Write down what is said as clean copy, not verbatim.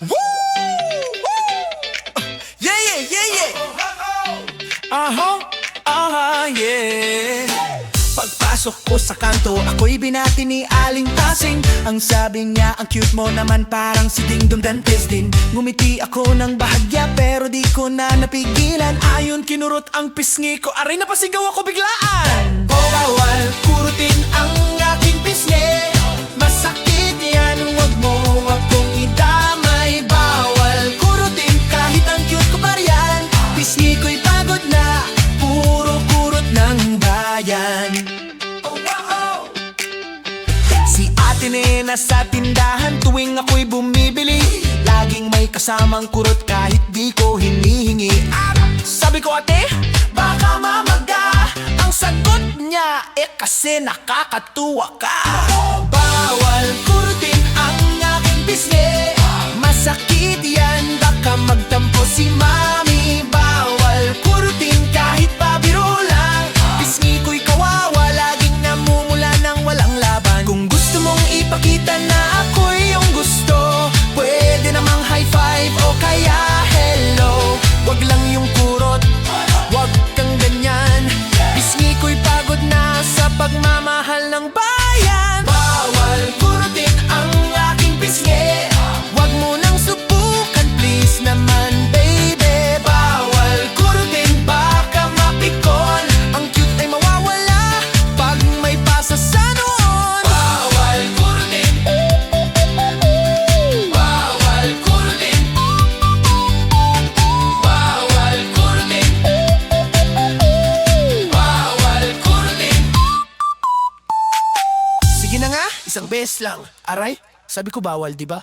Woo! Yeah, yeah, yeah, yeah. Yeah. Pagpasok ko sa kanto, ako'y binati ni Aling Tasing. Ang sabi niya, ang cute mo naman, parang si Ding Dong Dantes din. Ngumiti ako ng bahagya, pero di ko na napigilan. Ayon kinurot ang pisngi ko, aray napasigaw ako biglaan. O bawal kurutin ang aking pisngi, masakit yan, wag mo akong idamay. Bawal kurutin kahit ang cute ko pa riyan, pisngi ko'y pagod na, puro kurot ng bayan. Si Ate Nena sa tindahan, tuwing ako'y bumibili, laging may kasamang kurot kahit di ko hinihingi. Sabi ko, ate, baka mamaga. Ang sagot niya, kasi nakakatuwa ka. Bawal kurutin ang aking pisngi, masakit yan, baka magtampo si mami. Bawal kurutin kahit pabiro lang, pisngi ko'y kawawa, laging namumula ng walang laban. Kung gusto mong ipakita na ako'y iyong gusto, pwede namang high five o kaya hello. Wag lang yung kurot, wag kang ganyan, pisngi ko'y pagod na sa pagmamahal ng bayan. Bawal kurutin ang aking pisngi, wag mo nang subukan please naman baby. Bawal kurutin, baka mapikon, ang cute ay mawawala pag may pasa sa noon. Bawal kurutin, bawal kurutin, bawal kurutin, bawal kurutin. Sige na nga, isang beses lang. Aray, sabi ko bawal, di ba?